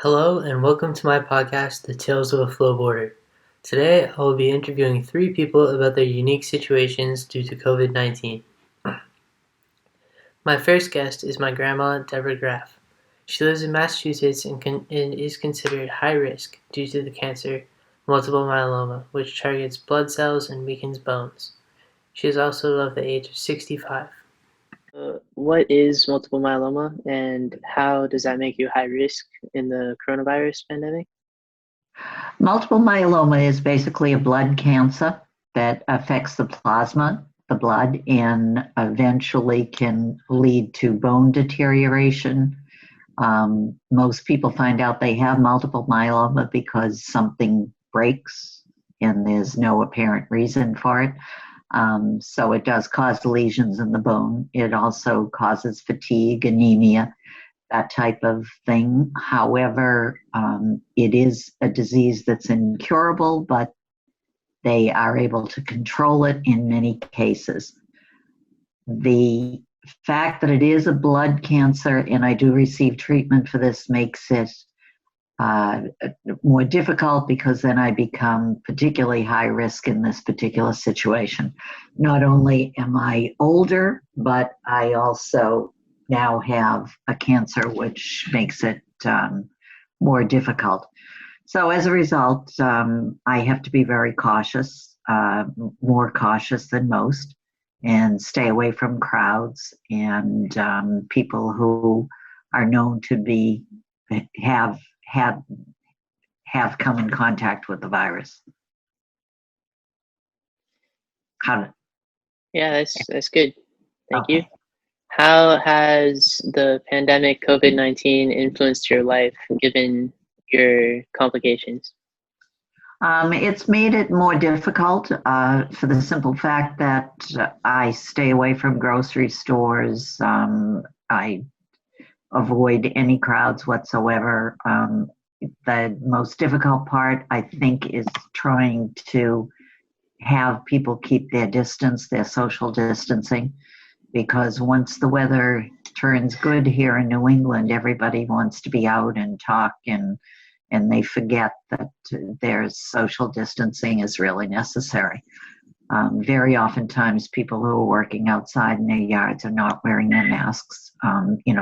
Hello and welcome to my podcast, The Tales of a Flowboarder. Today I will be interviewing 3 people about their unique situations due to COVID-19. My first guest is my grandma, Deborah Graff. She lives in Massachusetts and is considered high risk due to the cancer multiple myeloma, which targets blood cells and weakens bones. She is also of the age of 65. What is multiple myeloma and how does that make you high risk in the coronavirus pandemic? Multiple myeloma is basically a blood cancer that affects the plasma, the blood, and eventually can lead to bone deterioration. Most people find out they have multiple myeloma because something breaks and there's no apparent reason for it. So it does cause lesions in the bone. It also causes fatigue, anemia, that type of thing. However, it is a disease that's incurable, but they are able to control it in many cases. The fact that it is a blood cancer and I do receive treatment for this makes it more difficult because then I become particularly high risk in this particular situation. Not only am I older, but I also now have a cancer, which makes it more difficult. So as a result, I have to be very cautious, more cautious than most, and stay away from crowds and people who are known to be have come in contact with the virus. Yeah, that's good. Thank Okay. you. How has the pandemic COVID-19 influenced your life given your complications? It's made it more difficult for the simple fact that I stay away from grocery stores. I avoid any crowds whatsoever. The most difficult part, I think, is trying to have people keep their distance, their social distancing, because once the weather turns good here in New England, everybody wants to be out and talk, and they forget that their social distancing is really necessary. Very oftentimes people who are working outside in their yards are not wearing their masks,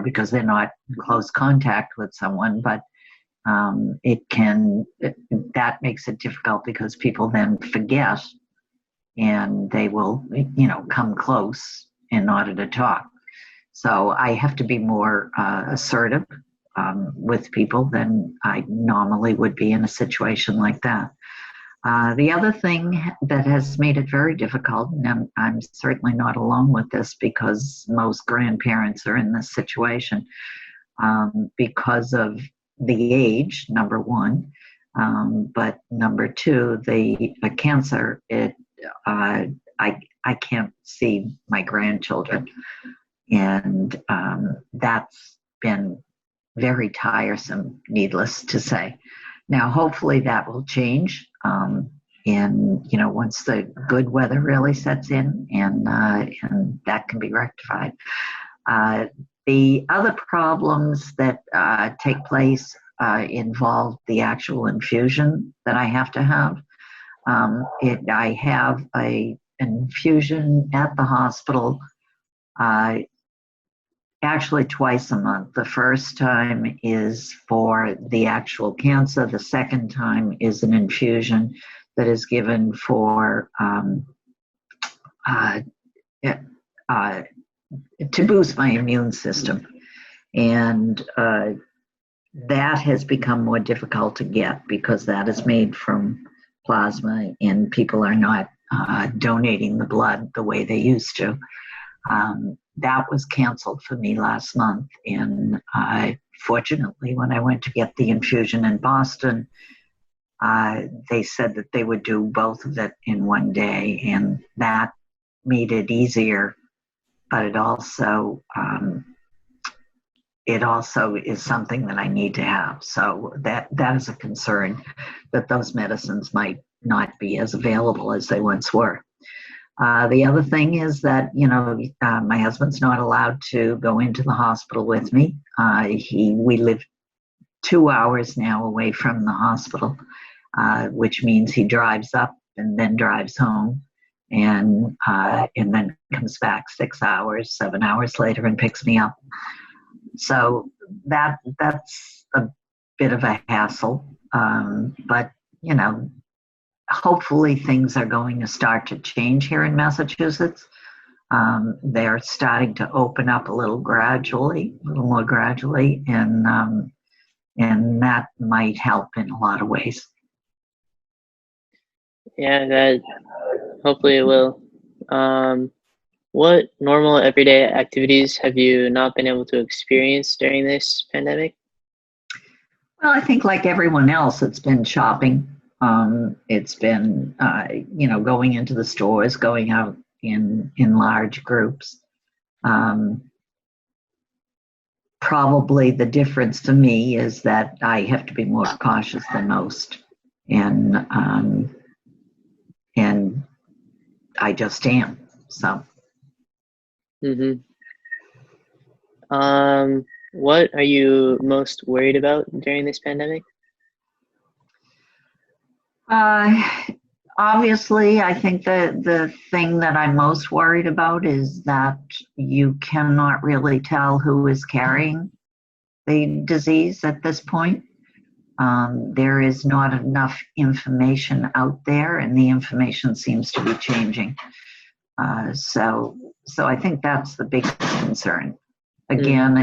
because they're not in close contact with someone, but that makes it difficult because people then forget and they will, come close in order to talk. So I have to be more assertive with people than I normally would be in a situation like that. The other thing that has made it very difficult, and I'm certainly not alone with this because most grandparents are in this situation, because of the age, number one, but number two, the cancer, I can't see my grandchildren, and that's been very tiresome, needless to say. Now, hopefully that will change, and once the good weather really sets in, and that can be rectified. The other problems that take place involve the actual infusion that I have to have. I have an infusion at the hospital actually twice a month. The first time is for the actual cancer. The second time is an infusion that is given for to boost my immune system. And that has become more difficult to get because that is made from plasma and people are not donating the blood the way they used to. That was canceled for me last month. And fortunately, when I went to get the infusion in Boston, they said that they would do both of it in one day. And that made it easier. But it also is something that I need to have. So that is a concern that those medicines might not be as available as they once were. The other thing is that, my husband's not allowed to go into the hospital with me. We live 2 hours now away from the hospital, which means he drives up and then drives home, and then comes back 6 hours, 7 hours later, and picks me up. So that's a bit of a hassle, but you know, hopefully things are going to start to change here in Massachusetts. They're starting to open up a little more gradually, and that might help in a lot of ways. Yeah, that hopefully it will. What normal everyday activities have you not been able to experience during this pandemic? Well, I think like everyone else, it's been shopping. It's been, going into the stores, going out in large groups. Um, Probably the difference to me is that I have to be more cautious than most, and and I just am. So Mm-hmm. What are you most worried about during this pandemic? uh, obviously, I think the thing that I'm most worried about is that you cannot really tell who is carrying the disease at this point. There is not enough information out there, and the information seems to be changing. So I think that's the biggest concern. Again,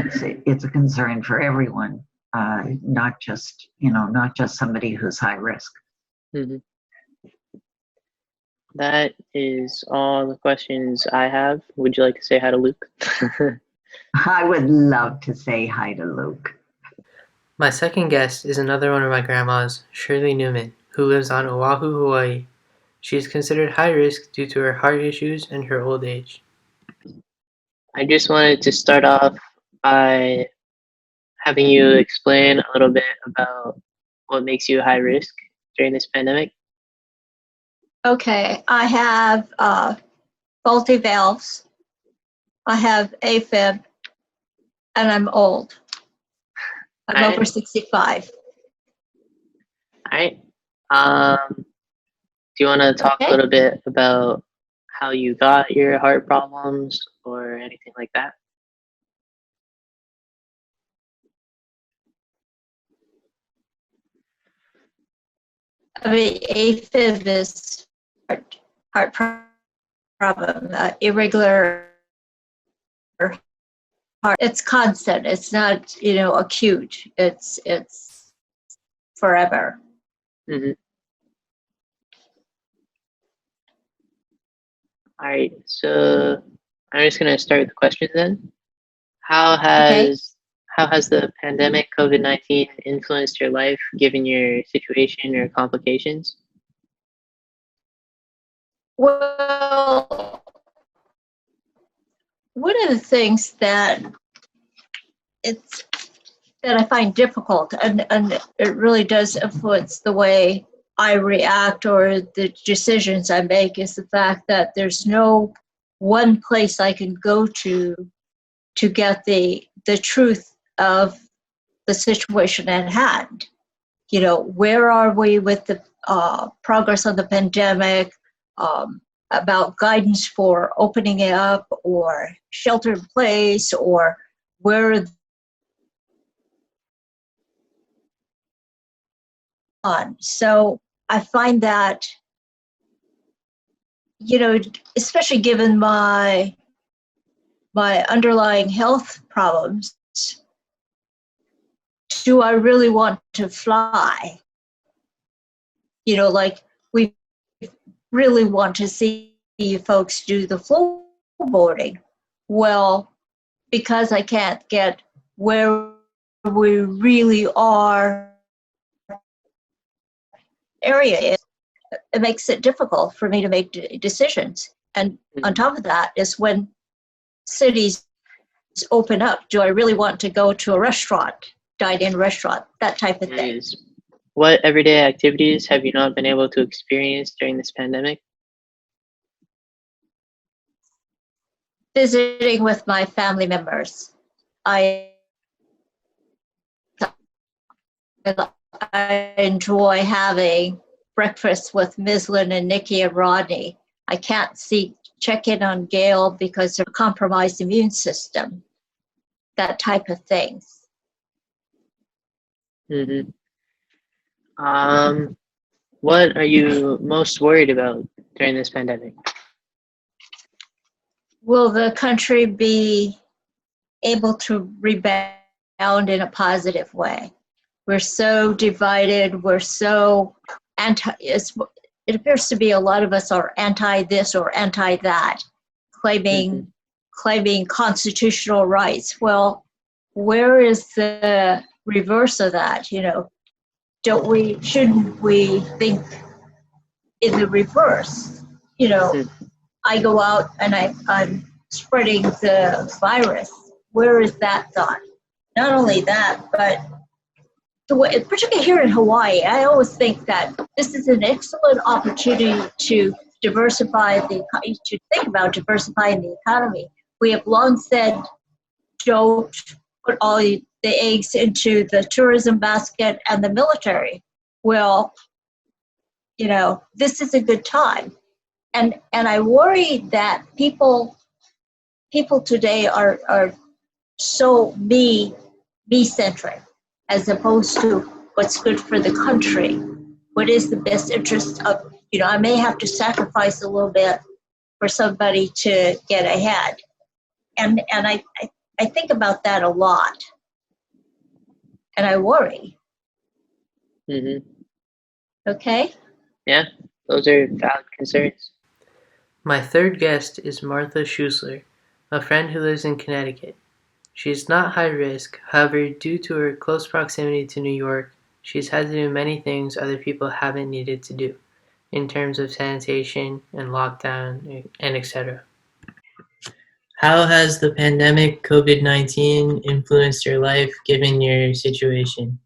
it's a concern for everyone, not just somebody who's high risk. Mm-hmm. That is all the questions I have. Would you like to say hi to Luke? I would love to say hi to Luke. My second guest is another one of my grandmas, Shirley Newman, who lives on Oahu, Hawaii. She is considered high risk due to her heart issues and her old age. I just wanted to start off by having you explain a little bit about what makes you high risk during this pandemic. Okay, I have faulty valves. I have AFib, and I'm old. I'm over 65. All right. Do you want to talk a little bit about how you got your heart problems or anything like that? I mean, AFib is heart problem, irregular heart. It's constant. It's not, acute. It's forever. Mm-hmm. All right, so I'm just gonna start with the questions then. How has the pandemic COVID-19 influenced your life, given your situation or complications? Well, one of the things that I find difficult, and it really does influence the way I react or the decisions I make, is the fact that there's no one place I can go to get the truth of the situation at hand. Where are we with the progress of the pandemic, about guidance for opening it up or shelter in place, or where on. So I find that, especially given my underlying health problems, do I really want to fly? Like we really want to see folks do the flowboarding. Well, because I can't get where we really are area is, it makes it difficult for me to make decisions. And on top of that is when cities open up, do I really want to go to a restaurant, dine-in restaurant, that type of thing? What everyday activities have you not been able to experience during this pandemic? Visiting with my family members. I I enjoy having breakfast with Mislin and Nikki and Rodney. I can't check in on Gail because of a compromised immune system, that type of things. Mm-hmm. What are you most worried about during this pandemic? Will the country be able to rebound in a positive way? We're so divided. We're so it appears to be a lot of us are anti this or anti that, claiming constitutional rights. Well, where is the reverse of that? Shouldn't we think in the reverse? I go out and I'm spreading the virus. Where is that thought? Not only that, but particularly here in Hawaii, I always think that this is an excellent opportunity to think about diversifying the economy. We have long said, don't put all the eggs into the tourism basket and the military. Well, this is a good time. And I worry that people today are so me-centric, as opposed to what's good for the country. What is the best interest of, I may have to sacrifice a little bit for somebody to get ahead. And I think about that a lot. And I worry. Mm-hmm. Okay? Yeah, those are valid concerns. My third guest is Martha Schusler, a friend who lives in Connecticut. She is not high risk, however, due to her close proximity to New York, she's had to do many things other people haven't needed to do, in terms of sanitation and lockdown and etc. How has the pandemic COVID-19 influenced your life given your situation?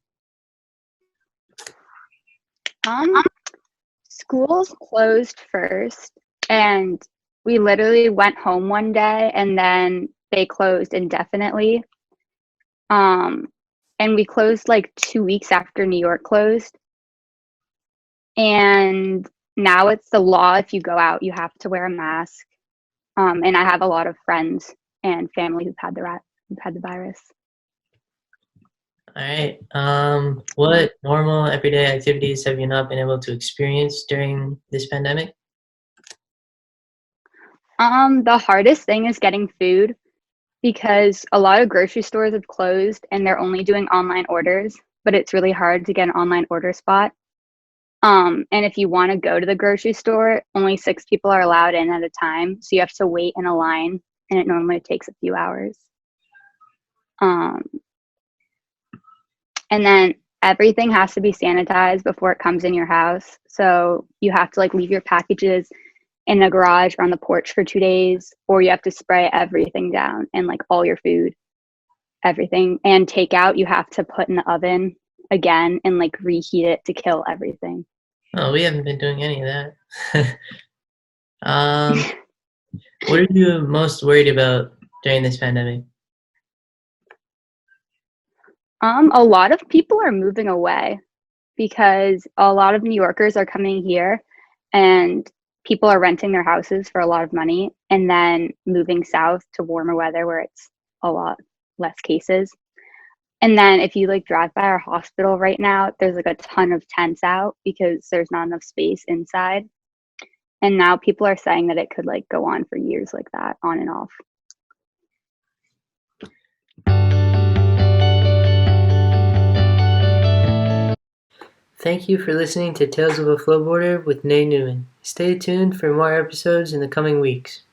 Schools closed first, and we literally went home one day and then they closed indefinitely. And we closed like 2 weeks after New York closed. And now it's the law, if you go out, you have to wear a mask. And I have a lot of friends and family who've had the virus. All right. What normal everyday activities have you not been able to experience during this pandemic? The hardest thing is getting food, because a lot of grocery stores have closed and they're only doing online orders, but it's really hard to get an online order spot. And if you want to go to the grocery store, only 6 people are allowed in at a time. So you have to wait in a line, and it normally takes a few hours. And then everything has to be sanitized before it comes in your house. So you have to leave your packages in the garage or on the porch for 2 days, or you have to spray everything down, and all your food, everything. And takeout, you have to put in the oven again and reheat it to kill everything. Oh, we haven't been doing any of that. What are you most worried about during this pandemic? A lot of people are moving away because a lot of New Yorkers are coming here, and people are renting their houses for a lot of money and then moving south to warmer weather where it's a lot less cases. And then if you drive by our hospital right now, there's a ton of tents out because there's not enough space inside. And now people are saying that it could go on for years like that, on and off. Thank you for listening to Tales of a Flowboarder with Nay Newman. Stay tuned for more episodes in the coming weeks.